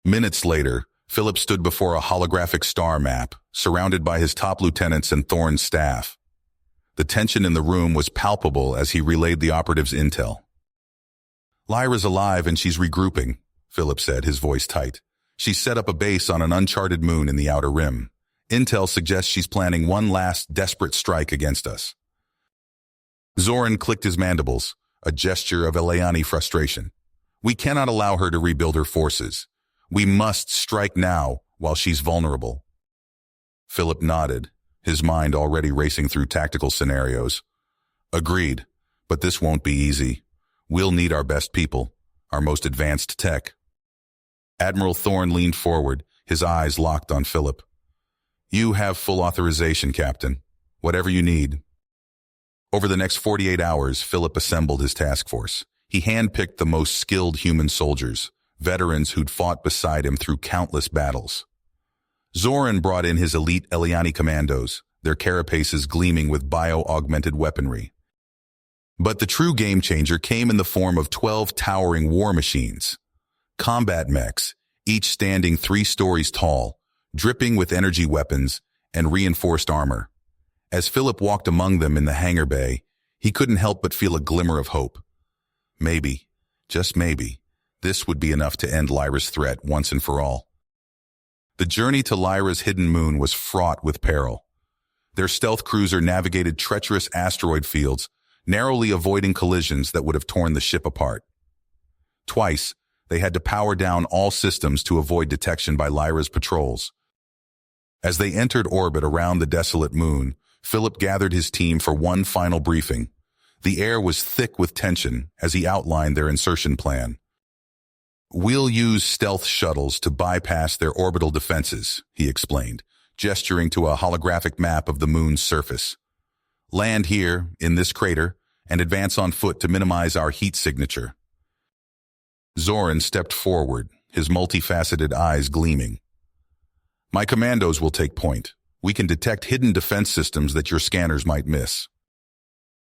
[SPEAKER 1] Minutes later, Philip stood before a holographic star map, surrounded by his top lieutenants and Thorne's staff. The tension in the room was palpable as he relayed the operative's intel. "Lyra's alive and she's regrouping," Philip said, his voice tight. "She's set up a base on an uncharted moon in the Outer Rim. Intel suggests she's planning one last desperate strike against us." Zoran clicked his mandibles, a gesture of Eliani frustration. "We cannot allow her to rebuild her forces. We must strike now while she's vulnerable." Philip nodded, his mind already racing through tactical scenarios. "Agreed, but this won't be easy. We'll need our best people, our most advanced tech." Admiral Thorne leaned forward, his eyes locked on Philip. "You have full authorization, Captain. Whatever you need." Over the next 48 hours, Philip assembled his task force. He handpicked the most skilled human soldiers, veterans who'd fought beside him through countless battles. Zoran brought in his elite Eliani commandos, their carapaces gleaming with bio-augmented weaponry. But the true game-changer came in the form of 12 towering war machines. Combat mechs, each standing 3 stories tall, dripping with energy weapons and reinforced armor. As Philip walked among them in the hangar bay, he couldn't help but feel a glimmer of hope. Maybe, just maybe, this would be enough to end Lyra's threat once and for all. The journey to Lyra's hidden moon was fraught with peril. Their stealth cruiser navigated treacherous asteroid fields, narrowly avoiding collisions that would have torn the ship apart. Twice, they had to power down all systems to avoid detection by Lyra's patrols. As they entered orbit around the desolate moon, Philip gathered his team for one final briefing. The air was thick with tension as he outlined their insertion plan. "We'll use stealth shuttles to bypass their orbital defenses," he explained, gesturing to a holographic map of the moon's surface. "Land here, in this crater, and advance on foot to minimize our heat signature." Zoran stepped forward, his multifaceted eyes gleaming. "My commandos will take point. We can detect hidden defense systems that your scanners might miss."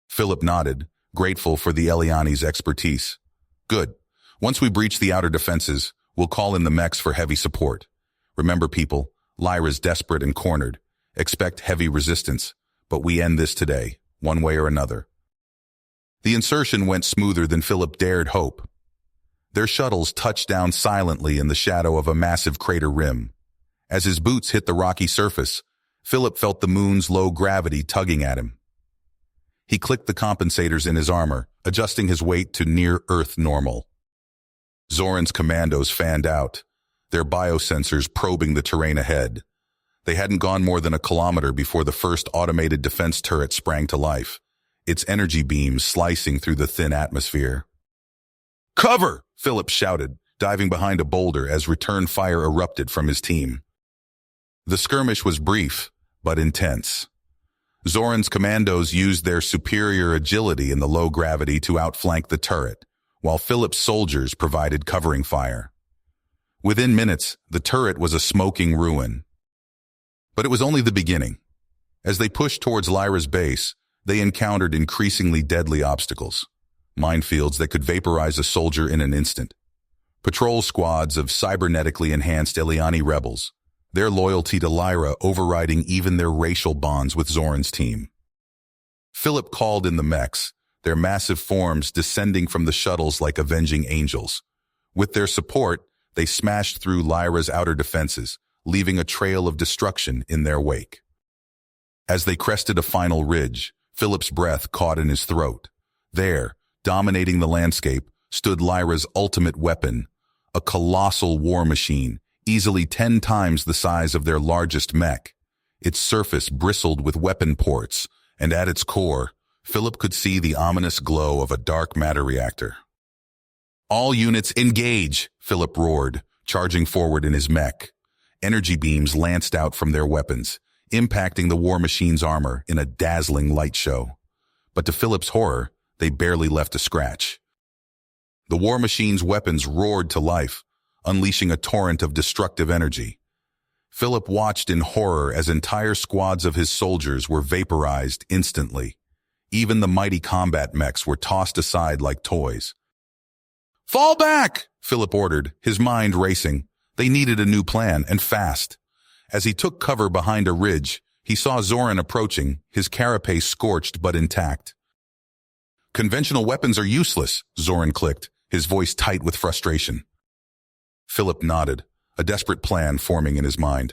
[SPEAKER 1] Philip nodded, grateful for the Eliani's expertise. "Good. Once we breach the outer defenses, we'll call in the mechs for heavy support. Remember, people, Lyra's desperate and cornered. Expect heavy resistance, but we end this today, one way or another." The insertion went smoother than Philip dared hope. Their shuttles touched down silently in the shadow of a massive crater rim. As his boots hit the rocky surface, Philip felt the moon's low gravity tugging at him. He clicked the compensators in his armor, adjusting his weight to near-Earth normal. Zoran's commandos fanned out, their biosensors probing the terrain ahead. They hadn't gone more than a kilometer before the first automated defense turret sprang to life, its energy beams slicing through the thin atmosphere. "Cover!" Philip shouted, diving behind a boulder as return fire erupted from his team. The skirmish was brief, but intense. Zoran's commandos used their superior agility in the low gravity to outflank the turret, while Philip's soldiers provided covering fire. Within minutes, the turret was a smoking ruin. But it was only the beginning. As they pushed towards Lyra's base, they encountered increasingly deadly obstacles. Minefields that could vaporize a soldier in an instant. Patrol squads of cybernetically enhanced Eliani rebels, their loyalty to Lyra overriding even their racial bonds with Zoran's team. Philip called in the mechs, their massive forms descending from the shuttles like avenging angels. With their support, they smashed through Lyra's outer defenses, leaving a trail of destruction in their wake. As they crested a final ridge, Philip's breath caught in his throat. There, dominating the landscape, stood Lyra's ultimate weapon, a colossal war machine, easily 10 times the size of their largest mech. Its surface bristled with weapon ports, and at its core, Philip could see the ominous glow of a dark matter reactor. "All units engage!" Philip roared, charging forward in his mech. Energy beams lanced out from their weapons, impacting the war machine's armor in a dazzling light show. But to Philip's horror, they barely left a scratch. The war machine's weapons roared to life, unleashing a torrent of destructive energy. Philip watched in horror as entire squads of his soldiers were vaporized instantly. Even the mighty combat mechs were tossed aside like toys. "Fall back!" Philip ordered, his mind racing. They needed a new plan, and fast. As he took cover behind a ridge, he saw Zoran approaching, his carapace scorched but intact. "Conventional weapons are useless," Zoran clicked, his voice tight with frustration. Philip nodded, a desperate plan forming in his mind.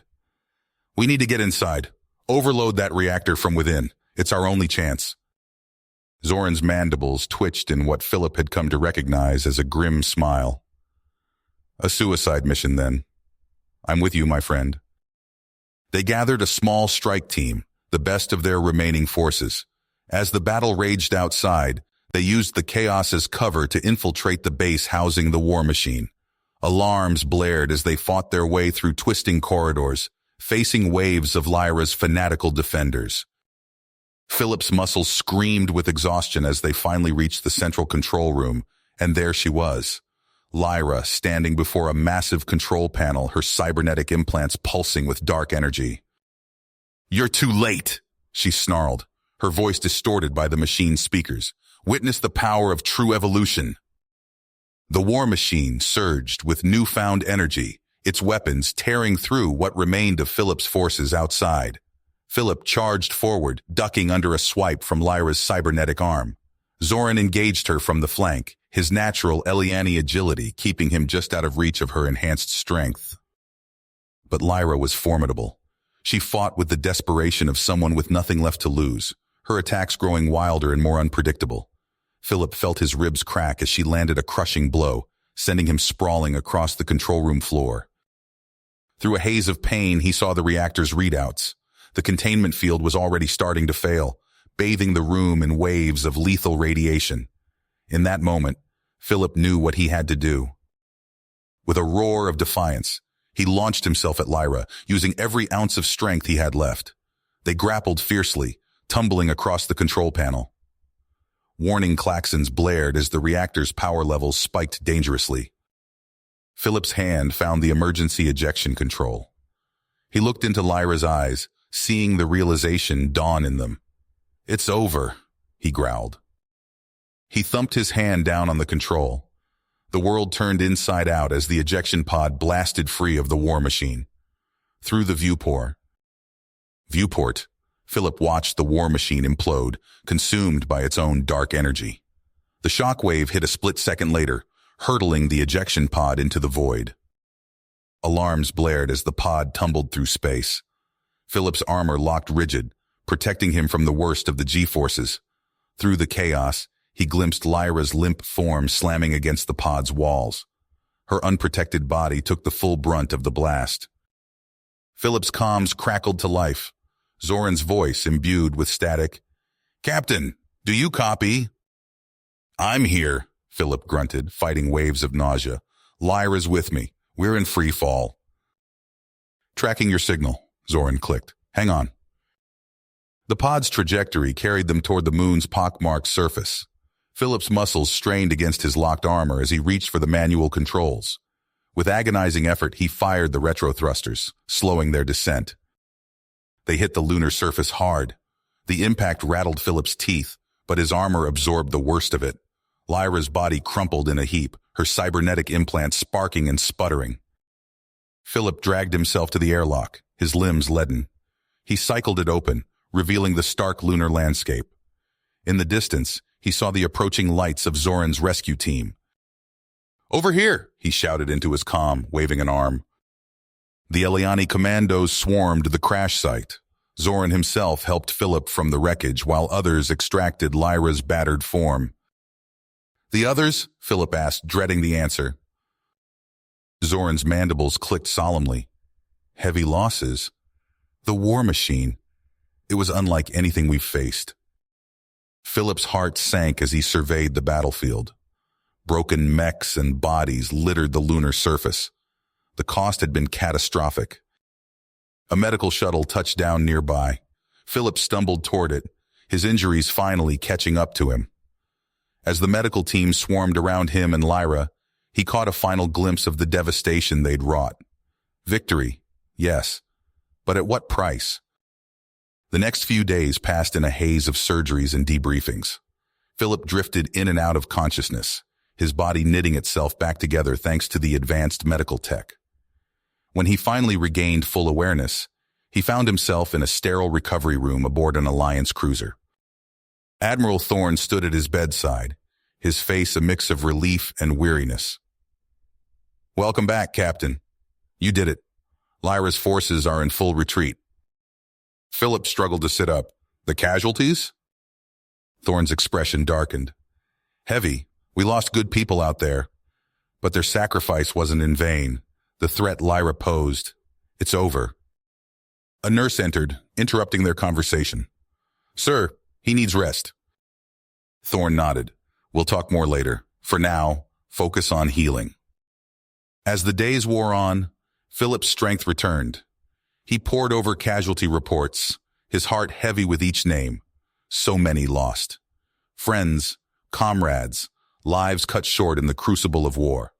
[SPEAKER 1] "We need to get inside. Overload that reactor from within. It's our only chance." Zoran's mandibles twitched in what Philip had come to recognize as a grim smile. "A suicide mission, then. I'm with you, my friend." They gathered a small strike team, the best of their remaining forces. As the battle raged outside, they used the chaos as cover to infiltrate the base housing the war machine. Alarms blared as they fought their way through twisting corridors, facing waves of Lyra's fanatical defenders. Philip's muscles screamed with exhaustion as they finally reached the central control room, and there she was. Lyra, standing before a massive control panel, her cybernetic implants pulsing with dark energy. "You're too late," she snarled, her voice distorted by the machine's speakers. "Witness the power of true evolution." The war machine surged with newfound energy, its weapons tearing through what remained of Philip's forces outside. Philip charged forward, ducking under a swipe from Lyra's cybernetic arm. Zoran engaged her from the flank, his natural Eliani agility keeping him just out of reach of her enhanced strength. But Lyra was formidable. She fought with the desperation of someone with nothing left to lose, her attacks growing wilder and more unpredictable. Philip felt his ribs crack as she landed a crushing blow, sending him sprawling across the control room floor. Through a haze of pain, he saw the reactor's readouts. The containment field was already starting to fail, bathing the room in waves of lethal radiation. In that moment, Philip knew what he had to do. With a roar of defiance, he launched himself at Lyra, using every ounce of strength he had left. They grappled fiercely, tumbling across the control panel. Warning klaxons blared as the reactor's power levels spiked dangerously. Philip's hand found the emergency ejection control. He looked into Lyra's eyes, seeing the realization dawn in them. "It's over," he growled. He thumped his hand down on the control. The world turned inside out as the ejection pod blasted free of the war machine. Through the viewport, Philip watched the war machine implode, consumed by its own dark energy. The shockwave hit a split second later, hurtling the ejection pod into the void. Alarms blared as the pod tumbled through space. Philip's armor locked rigid, protecting him from the worst of the G-forces. Through the chaos, he glimpsed Lyra's limp form slamming against the pod's walls. Her unprotected body took the full brunt of the blast. Philip's comms crackled to life, Zoran's voice imbued with static. "Captain, do you copy?" "I'm here," Philip grunted, fighting waves of nausea. "Lyra's with me. We're in free fall." "Tracking your signal," Zoran clicked. "Hang on." The pod's trajectory carried them toward the moon's pockmarked surface. Philip's muscles strained against his locked armor as he reached for the manual controls. With agonizing effort, he fired the retro thrusters, slowing their descent. They hit the lunar surface hard. The impact rattled Philip's teeth, but his armor absorbed the worst of it. Lyra's body crumpled in a heap, her cybernetic implants sparking and sputtering. Philip dragged himself to the airlock, his limbs leaden. He cycled it open, revealing the stark lunar landscape. In the distance, he saw the approaching lights of Zoran's rescue team. "Over here," he shouted into his comm, waving an arm. The Eliani commandos swarmed the crash site. Zoran himself helped Philip from the wreckage while others extracted Lyra's battered form. "The others?" Philip asked, dreading the answer. Zoran's mandibles clicked solemnly. "Heavy losses. The war machine. It was unlike anything we've faced." Philip's heart sank as he surveyed the battlefield. Broken mechs and bodies littered the lunar surface. The cost had been catastrophic. A medical shuttle touched down nearby. Philip stumbled toward it, his injuries finally catching up to him. As the medical team swarmed around him and Lyra, he caught a final glimpse of the devastation they'd wrought. Victory, yes, but at what price? The next few days passed in a haze of surgeries and debriefings. Philip drifted in and out of consciousness, his body knitting itself back together thanks to the advanced medical tech. When he finally regained full awareness, he found himself in a sterile recovery room aboard an Alliance cruiser. Admiral Thorne stood at his bedside, his face a mix of relief and weariness. "Welcome back, Captain. You did it. Lyra's forces are in full retreat." Philip struggled to sit up. "The casualties?" Thorne's expression darkened. "Heavy. We lost good people out there. But their sacrifice wasn't in vain. The threat Lyra posed. It's over." A nurse entered, interrupting their conversation. "Sir, he needs rest." Thorne nodded. "We'll talk more later. For now, focus on healing." As the days wore on, Philip's strength returned. He pored over casualty reports, his heart heavy with each name. So many lost. Friends, comrades, lives cut short in the crucible of war.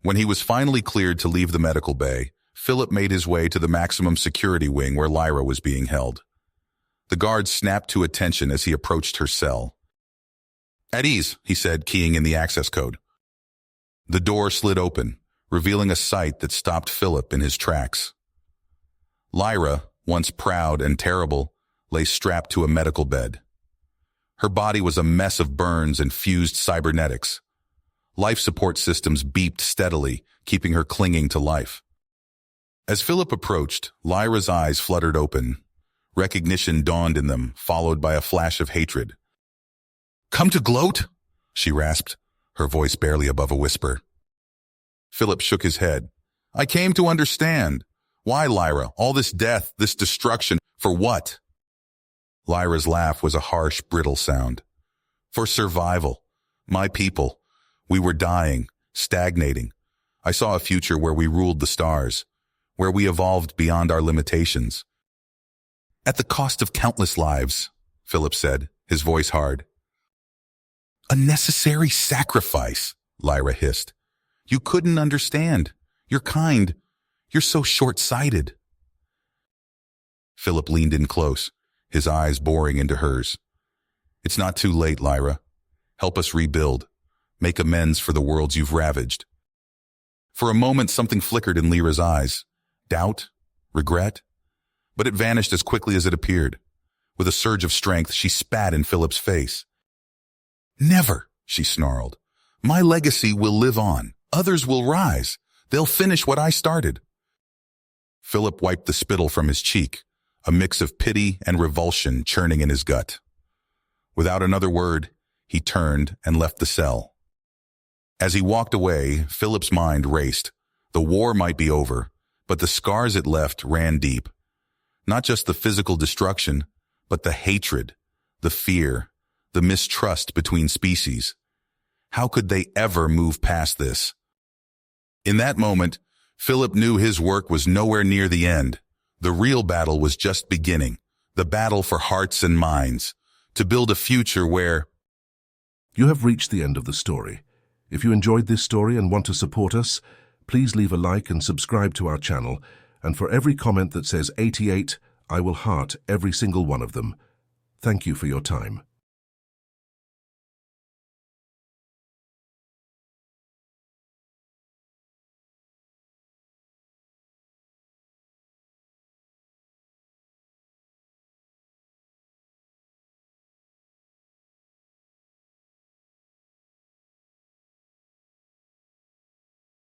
[SPEAKER 1] When he was finally cleared to leave the medical bay, Philip made his way to the maximum security wing where Lyra was being held. The guard snapped to attention as he approached her cell. "At ease," he said, keying in the access code. The door slid open, revealing a sight that stopped Philip in his tracks. Lyra, once proud and terrible, lay strapped to a medical bed. Her body was a mess of burns and fused cybernetics. Life support systems beeped steadily, keeping her clinging to life. As Philip approached, Lyra's eyes fluttered open. Recognition dawned in them, followed by a flash of hatred. "Come to gloat?" she rasped, her voice barely above a whisper. Philip shook his head. "I came to understand. Why, Lyra, all this death, this destruction, for what?" Lyra's laugh was a harsh, brittle sound. "For survival. My people. We were dying, stagnating. I saw a future where we ruled the stars, where we evolved beyond our limitations." "At the cost of countless lives," Philip said, his voice hard. "A necessary sacrifice," Lyra hissed. "You couldn't understand. You're kind. You're so short-sighted." Philip leaned in close, his eyes boring into hers. "It's not too late, Lyra. Help us rebuild. Make amends for the worlds you've ravaged." For a moment, something flickered in Lyra's eyes. Doubt? Regret? But it vanished as quickly as it appeared. With a surge of strength, she spat in Philip's face. "Never," she snarled. "My legacy will live on. Others will rise. They'll finish what I started." Philip wiped the spittle from his cheek, a mix of pity and revulsion churning in his gut. Without another word, he turned and left the cell. As he walked away, Philip's mind raced. The war might be over, but the scars it left ran deep. Not just the physical destruction, but the hatred, the fear, the mistrust between species. How could they ever move past this? In that moment, Philip knew his work was nowhere near the end. The real battle was just beginning, the battle for hearts and minds, to build a future where...
[SPEAKER 2] You have reached the end of the story. If you enjoyed this story and want to support us, please leave a like and subscribe to our channel, and for every comment that says 88, I will heart every single one of them. Thank you for your time.